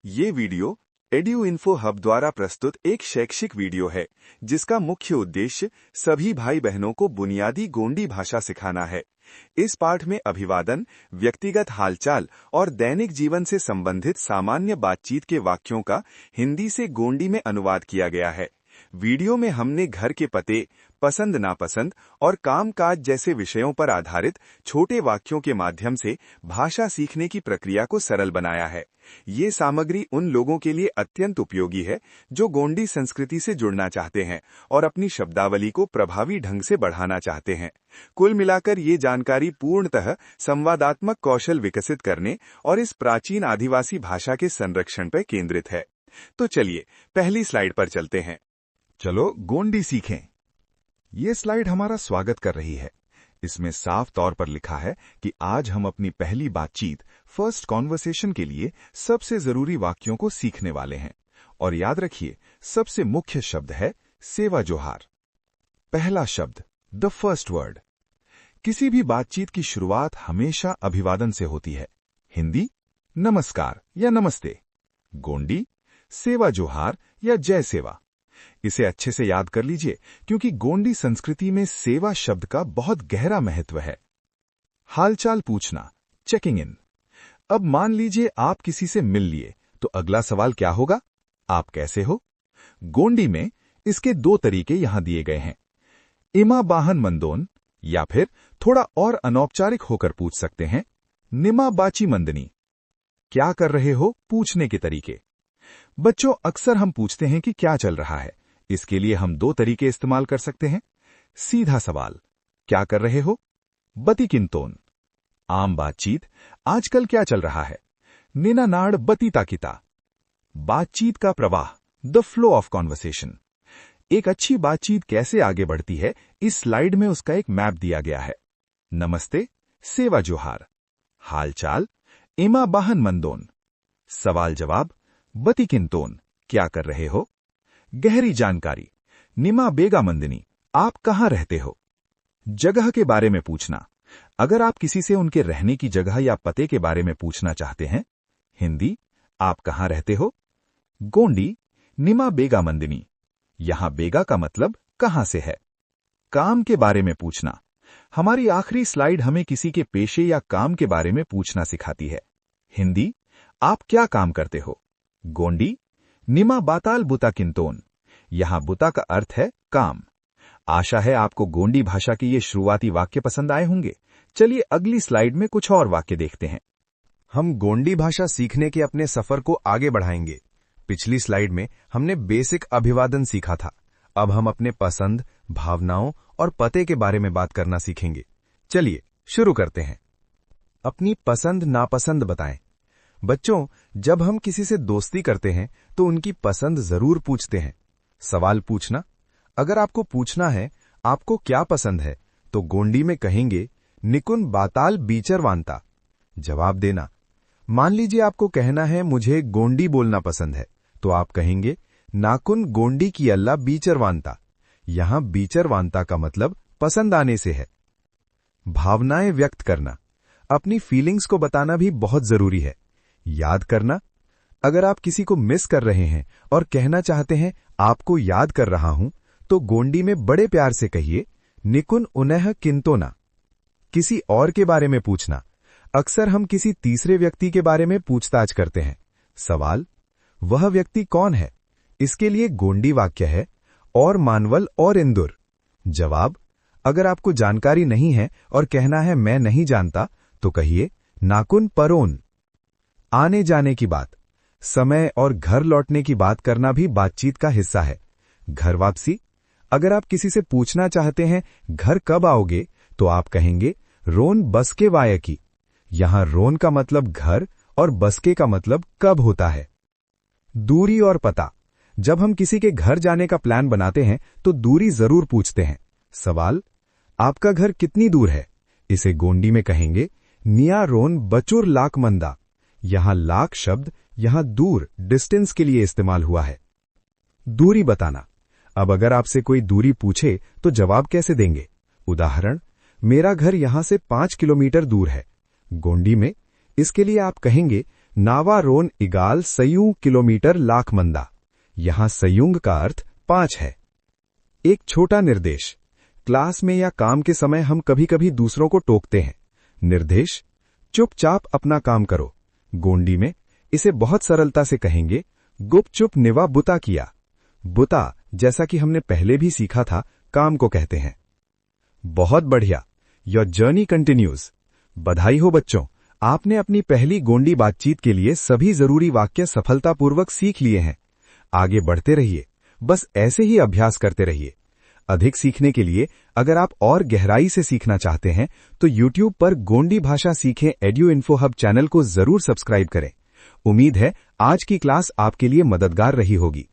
ये video edu info hub द्वारा प्रस्तुत एक शैक्षिक वीडियो है जिसका मुख्य उद्देश्य सभी भाई बहनों को बुनियादी गोंडी भाषा सिखाना है। इस पाठ में अभिवादन, व्यक्तिगत हालचाल और दैनिक जीवन से संबंधित सामान्य बातचीत के वाक्यों का हिंदी से गोंडी में अनुवाद किया गया है। वीडियो में हमने घर के पते, पसंद नापसंद और काम-काज जैसे विषयों पर आधारित छोटे वाक्यों के माध्यम से भाषा सीखने की प्रक्रिया को सरल बनाया है। ये सामग्री उन लोगों के लिए अत्यंत उपयोगी है जो गोंडी संस्कृति से जुड़ना चाहते हैं और अपनी शब्दावली को प्रभावी ढंग से बढ़ाना चाहते हैं। कुल मिलाकर ये जानकारी पूर्णतः संवादात्मक कौशल विकसित करने और इस प्राचीन आदिवासी भाषा के संरक्षण पर केंद्रित है। तो चलिए पहली स्लाइड पर चलते हैं। चलो गोंडी सीखें। ये स्लाइड हमारा स्वागत कर रही है। इसमें साफ तौर पर लिखा है कि आज हम अपनी पहली बातचीत फर्स्ट कॉन्वर्सेशन के लिए सबसे जरूरी वाक्यों को सीखने वाले हैं। और याद रखिए, सबसे मुख्य शब्द है सेवा जोहार। पहला शब्द, द फर्स्ट वर्ड। किसी भी बातचीत की शुरुआत हमेशा अभिवादन से होती है। हिंदी नमस्कार या नमस्ते, गोंडी सेवा जोहार या जय सेवा। इसे अच्छे से याद कर लीजिए क्योंकि गोंडी संस्कृति में सेवा शब्द का बहुत गहरा महत्व है। हालचाल पूछना, चेकिंग इन। अब मान लीजिए आप किसी से मिल लिए तो अगला सवाल क्या होगा? आप कैसे हो? गोंडी में इसके दो तरीके यहां दिए गए हैं। इमा बाहन मंदोन, या फिर थोड़ा और अनौपचारिक होकर पूछ सकते हैं, निमा बाची मंदनी। क्या कर रहे हो पूछने के तरीके। बच्चों, अक्सर हम पूछते हैं कि क्या चल रहा है। इसके लिए हम दो तरीके इस्तेमाल कर सकते हैं। सीधा सवाल, क्या कर रहे हो? बती किंतोन। आम बातचीत, आजकल क्या चल रहा है? निना नाड़ बती ताकिता। बातचीत का प्रवाह, द फ्लो ऑफ कॉन्वर्सेशन। एक अच्छी बातचीत कैसे आगे बढ़ती है, इस स्लाइड में उसका एक मैप दिया गया है। नमस्ते, सेवा जोहार। हालचाल, इमा बाहन मंदोन। सवाल जवाब, बती किंतोन, क्या कर रहे हो? गहरी जानकारी, निमा बेगा मंदिनी, आप कहां रहते हो? जगह के बारे में पूछना। अगर आप किसी से उनके रहने की जगह या पते के बारे में पूछना चाहते हैं। हिंदी, आप कहां रहते हो? गोंडी, निमा बेगा मंदिनी। यहां बेगा का मतलब कहां से है। काम के बारे में पूछना। हमारी आखिरी स्लाइड हमें किसी के पेशे या काम के बारे में पूछना सिखाती है। हिंदी, आप क्या काम करते हो? गोंडी, निमा बाताल बुता किंतोन। यहां बुता का अर्थ है काम। आशा है आपको गोंडी भाषा के ये शुरुआती वाक्य पसंद आए होंगे। चलिए अगली स्लाइड में कुछ और वाक्य देखते हैं। हम गोंडी भाषा सीखने के अपने सफर को आगे बढ़ाएंगे। पिछली स्लाइड में हमने बेसिक अभिवादन सीखा था। अब हम अपने पसंद, भावनाओं और पते के बारे में बात करना सीखेंगे। चलिए शुरू करते हैं। अपनी पसंद नापसंद बताएं। बच्चों, जब हम किसी से दोस्ती करते हैं तो उनकी पसंद जरूर पूछते हैं। सवाल पूछना। अगर आपको पूछना है आपको क्या पसंद है तो गोंडी में कहेंगे निकुन बाताल बीचर वांता। जवाब देना। मान लीजिए आपको कहना है मुझे गोंडी बोलना पसंद है तो आप कहेंगे नाकुन गोंडी की अल्लाह बीचर वांता। यहां बीचर वांता का मतलब पसंद आने से है। भावनाएं व्यक्त करना। अपनी फीलिंग्स को बताना भी बहुत जरूरी है। याद करना। अगर आप किसी को मिस कर रहे हैं और कहना चाहते हैं आपको याद कर रहा हूं तो गोंडी में बड़े प्यार से कहिए निकुन उन्ह किंतोना। किसी और के बारे में पूछना। अक्सर हम किसी तीसरे व्यक्ति के बारे में पूछताछ करते हैं। सवाल, वह व्यक्ति कौन है? इसके लिए गोंडी वाक्य है और मानवल और इंदुर। जवाब, अगर आपको जानकारी नहीं है और कहना है मैं नहीं जानता तो कहिए नाकुन परोन। आने जाने की बात, समय और घर लौटने की बात करना भी बातचीत का हिस्सा है। घर वापसी, अगर आप किसी से पूछना चाहते हैं घर कब आओगे तो आप कहेंगे रोन बसके वायकी। यहां रोन का मतलब घर और बसके का मतलब कब होता है। दूरी और पता, जब हम किसी के घर जाने का प्लान बनाते हैं तो दूरी जरूर पूछते हैं। सवाल, आपका घर कितनी दूर है? इसे गोंडी में कहेंगे निया रोन बचुर लाक मंदा। यहां लाक शब्द यहां दूर, डिस्टेंस के लिए इस्तेमाल हुआ है। दूरी बताना। अब अगर आपसे कोई दूरी पूछे तो जवाब कैसे देंगे? उदाहरण, मेरा घर यहां से 5 किलोमीटर दूर है। गोंडी में इसके लिए आप कहेंगे नावा रोन इगाल सयूं किलोमीटर लाख मंदा। यहां सयुंग का अर्थ 5 है। एक छोटा निर्देश। क्लास में या काम के समय हम कभी कभी दूसरों को टोकते हैं। निर्देश, चुपचाप अपना काम करो। गोंडी में इसे बहुत सरलता से कहेंगे, गुपचुप निवा बुता किया। बुता, जैसा कि हमने पहले भी सीखा था, काम को कहते हैं। बहुत बढ़िया, योर जर्नी कंटिन्यूज। बधाई हो बच्चों, आपने अपनी पहली गोंडी बातचीत के लिए सभी जरूरी वाक्य सफलतापूर्वक सीख लिए हैं। आगे बढ़ते रहिए, बस ऐसे ही अभ्यास करते रहिए। अधिक सीखने के लिए अगर आप और गहराई से सीखना चाहते हैं तो YouTube पर गोंडी भाषा सीखें एड्यू इन्फो हब चैनल को जरूर सब्सक्राइब करें। उम्मीद है आज की क्लास आपके लिए मददगार रही होगी।